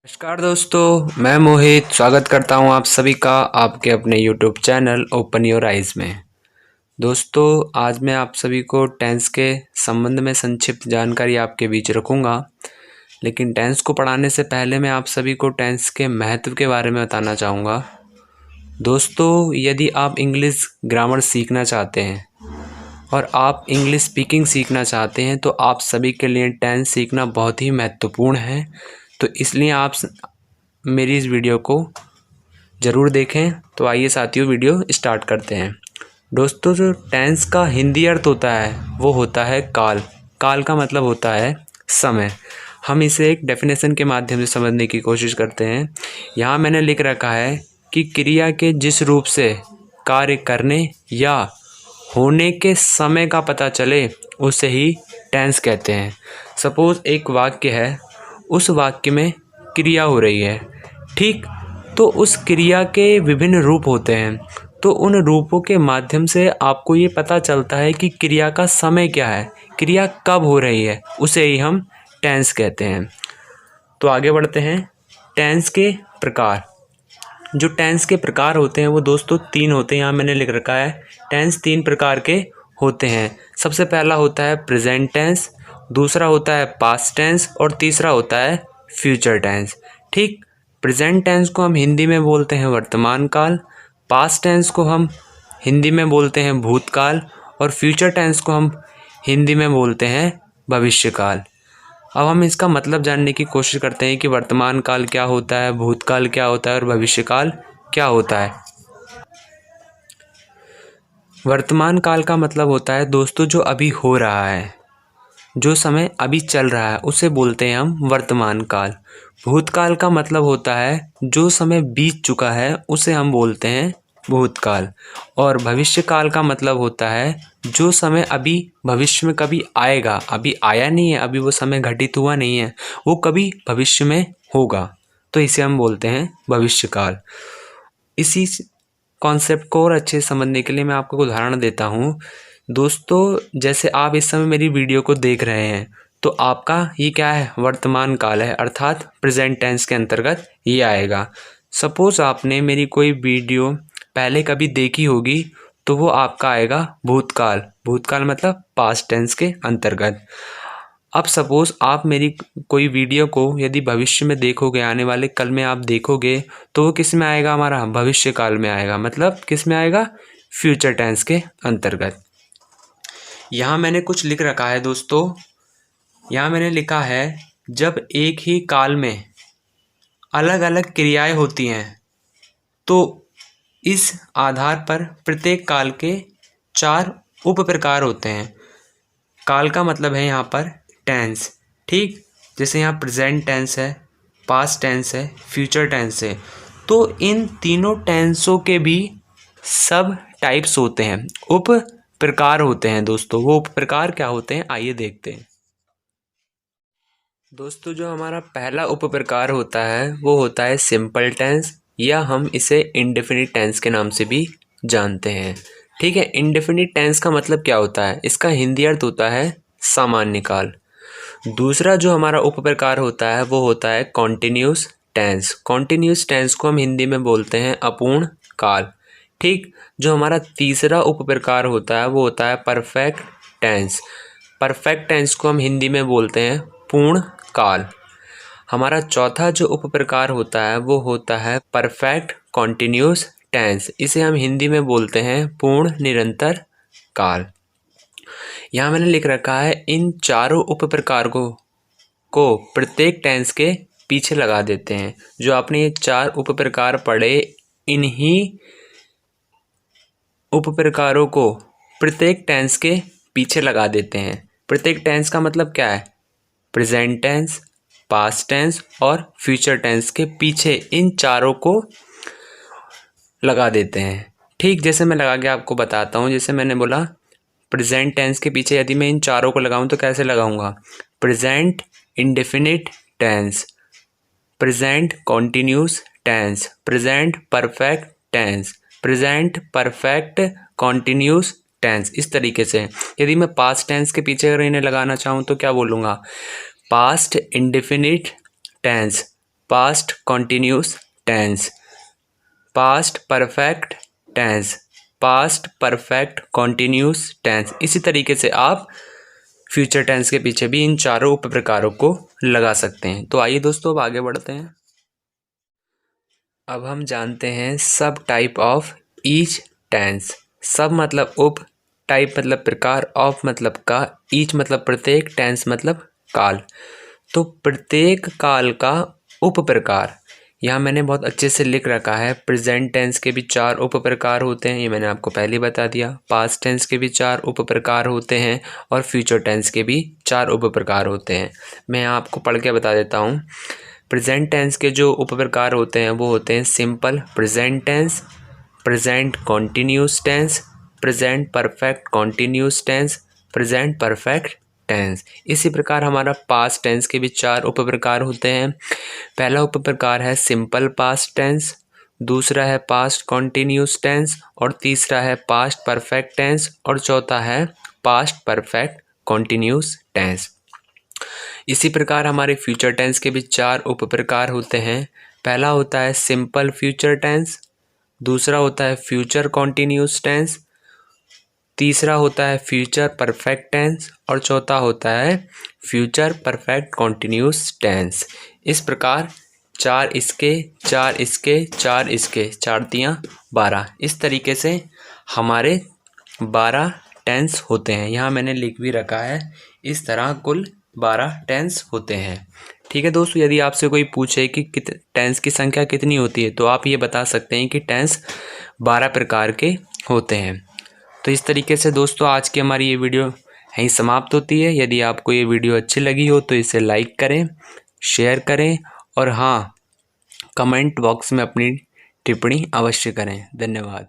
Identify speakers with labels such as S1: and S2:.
S1: नमस्कार दोस्तों, मैं मोहित स्वागत करता हूं आप सभी का आपके अपने YouTube channel open your eyes में। दोस्तों, आज मैं आप सभी को टेंस के संबंध में संक्षिप्त जानकारी आपके बीच रखूंगा। लेकिन टेंस को पढ़ाने से पहले मैं आप सभी को टेंस के महत्व के बारे में बताना चाहूँगा। दोस्तों, यदि आप इंग्लिश ग्रामर सीखना चाहते हैं और आप इंग्लिश स्पीकिंग सीखना चाहते हैं तो आप सभी के लिए टेंस सीखना बहुत ही महत्वपूर्ण है। तो इसलिए आप मेरी इस वीडियो को ज़रूर देखें। तो आइए साथियों, वीडियो स्टार्ट करते हैं। दोस्तों, जो टेंस का हिंदी अर्थ होता है वो होता है काल। काल का मतलब होता है समय। हम इसे एक डेफिनेशन के माध्यम से समझने की कोशिश करते हैं। यहाँ मैंने लिख रखा है कि क्रिया के जिस रूप से कार्य करने या होने के समय का पता चले उसे ही टेंस कहते हैं। सपोज़ एक वाक्य है, उस वाक्य में क्रिया हो रही है, ठीक, तो उस क्रिया के विभिन्न रूप होते हैं। तो उन रूपों के माध्यम से आपको ये पता चलता है कि क्रिया का समय क्या है, क्रिया कब हो रही है, उसे ही हम टेंस कहते हैं। तो आगे बढ़ते हैं। टेंस के प्रकार। जो टेंस के प्रकार होते हैं वो दोस्तों 3 होते हैं। यहाँ मैंने लिख रखा है टेंस 3 प्रकार के होते हैं। सबसे पहला होता है प्रेजेंट टेंस, दूसरा होता है पास्ट टेंस और तीसरा होता है फ्यूचर टेंस। ठीक, प्रेजेंट टेंस को हम हिंदी में बोलते हैं वर्तमान काल, पास्ट टेंस को हम हिंदी में बोलते हैं भूतकाल और फ्यूचर टेंस को हम हिंदी में बोलते हैं भविष्यकाल। अब हम इसका मतलब जानने की कोशिश करते हैं कि वर्तमान काल क्या होता है, भूतकाल क्या होता है और भविष्यकाल क्या होता है। वर्तमान काल का मतलब होता है दोस्तों जो अभी हो रहा है, जो समय अभी चल रहा है उसे बोलते हैं हम वर्तमान काल। भूतकाल का मतलब होता है जो समय बीत चुका है उसे हम बोलते हैं भूतकाल। और भविष्य काल का मतलब होता है जो समय अभी भविष्य में कभी आएगा, अभी आया नहीं है, अभी वो समय घटित हुआ नहीं है, वो कभी भविष्य में होगा, तो इसे हम बोलते हैं भविष्य काल। इसी कॉन्सेप्ट को और अच्छे से समझने के लिए मैं आपको एक उदाहरण देता हूँ। दोस्तों, जैसे आप इस समय मेरी वीडियो को देख रहे हैं तो आपका ये क्या है, वर्तमान काल है, अर्थात प्रेजेंट टेंस के अंतर्गत ये आएगा। सपोज़ आपने मेरी कोई वीडियो पहले कभी देखी होगी तो वो आपका आएगा भूतकाल। भूतकाल मतलब पास्ट टेंस के अंतर्गत। अब सपोज़ आप मेरी कोई वीडियो को यदि भविष्य में देखोगे, आने वाले कल में आप देखोगे, तो वो किस में आएगा, हमारा भविष्य काल में आएगा, मतलब किस में आएगा, फ्यूचर टेंस के अंतर्गत। यहाँ मैंने कुछ लिख रखा है दोस्तों। यहाँ मैंने लिखा है जब एक ही काल में अलग अलग क्रियाएं होती हैं तो इस आधार पर प्रत्येक काल के 4 उप प्रकार होते हैं। काल का मतलब है यहाँ पर टेंस, ठीक, जैसे यहाँ प्रेजेंट टेंस है, पास्ट टेंस है, फ्यूचर टेंस है। तो इन तीनों टेंसों के भी सब टाइप्स होते हैं, उप प्रकार होते हैं दोस्तों। वो उप प्रकार क्या होते हैं, आइए देखते हैं। दोस्तों, जो हमारा पहला उप प्रकार होता है वो होता है सिंपल टेंस, या हम इसे इंडेफिनिट टेंस के नाम से भी जानते हैं। ठीक है, इंडेफिनिट टेंस का मतलब क्या होता है, इसका हिंदी अर्थ होता है सामान्य काल। दूसरा जो हमारा उप प्रकार होता है वो होता है कॉन्टिन्यूस टेंस। कॉन्टिन्यूस टेंस को हम हिंदी में बोलते हैं अपूर्ण काल। ठीक, जो हमारा तीसरा उप प्रकार होता है वो होता है परफेक्ट टेंस। परफेक्ट टेंस को हम हिंदी में बोलते हैं पूर्ण काल। हमारा चौथा जो उप प्रकार होता है वो होता है परफेक्ट कॉन्टिन्यूस टेंस। इसे हम हिंदी में बोलते हैं पूर्ण निरंतर काल। यहाँ मैंने लिख रखा है इन चारों उप प्रकार को प्रत्येक टेंस के पीछे लगा देते हैं। जो आपने ये 4 उप प्रकार पढ़े, इन्हीं उप प्रकारों को प्रत्येक टेंस के पीछे लगा देते हैं। प्रत्येक टेंस का मतलब क्या है, प्रेजेंट टेंस, पास्ट टेंस और फ्यूचर टेंस के पीछे इन चारों को लगा देते हैं। ठीक, जैसे मैं लगा के आपको बताता हूँ। जैसे मैंने बोला प्रेजेंट टेंस के पीछे यदि मैं इन चारों को लगाऊं तो कैसे लगाऊंगा, present indefinite tense, present continuous tense, present perfect tense, present perfect continuous tense. इस तरीके से यदि मैं पास्ट टेंस के पीछे अगर इन्हें लगाना चाहूँ तो क्या बोलूँगा, past indefinite tense, past continuous tense, past perfect tense, past perfect continuous tense. इसी तरीके से आप फ्यूचर टेंस के पीछे भी इन चारों उप प्रकारों को लगा सकते हैं। तो आइए दोस्तों अब आगे बढ़ते हैं। अब हम जानते हैं सब टाइप ऑफ ईच टेंस। सब मतलब उप, टाइप मतलब प्रकार, ऑफ मतलब का, ईच मतलब प्रत्येक, टेंस मतलब काल। तो प्रत्येक काल का उप प्रकार यहाँ मैंने बहुत अच्छे से लिख रखा है। प्रेजेंट टेंस के भी 4 उप प्रकार होते हैं, ये मैंने आपको पहले बता दिया। पास्ट टेंस के भी 4 उप प्रकार होते हैं और फ्यूचर टेंस के भी 4 उप प्रकार होते हैं। मैं आपको पढ़ के बता देता हूँ। प्रेजेंट टेंस के जो उप प्रकार होते हैं वो होते हैं simple present tense, present continuous tense, present perfect continuous tense, present perfect tense. इसी प्रकार हमारा पास्ट टेंस के भी 4 उप प्रकार होते हैं। पहला उप प्रकार है सिंपल पास्ट टेंस, दूसरा है पास्ट कॉन्टिन्यूस टेंस और तीसरा है पास्ट परफेक्ट टेंस और चौथा है पास्ट परफेक्ट कॉन्टिन्यूस टेंस। इसी प्रकार हमारे फ्यूचर टेंस के भी 4 उप प्रकार होते हैं। पहला होता है सिंपल फ्यूचर टेंस, दूसरा होता है फ्यूचर कॉन्टिन्यूस टेंस, तीसरा होता है फ्यूचर परफेक्ट टेंस और चौथा होता है फ्यूचर परफेक्ट कॉन्टिन्यूस टेंस। इस प्रकार 4 इसके, 4 इसके, 4 इसके, 4 तियाँ 12, इस तरीके से हमारे 12 टेंस होते हैं। यहाँ मैंने लिख भी रखा है, इस तरह कुल 12 टेंस होते हैं। ठीक है दोस्तों, यदि आपसे कोई पूछे कि टेंस की संख्या कितनी होती है तो आप ये बता सकते हैं कि टेंस 12 प्रकार के होते हैं। तो इस तरीके से दोस्तों आज की हमारी ये वीडियो यहीं समाप्त होती है। यदि आपको ये वीडियो अच्छी लगी हो तो इसे लाइक करें, शेयर करें और हाँ, कमेंट बॉक्स में अपनी टिप्पणी अवश्य करें। धन्यवाद।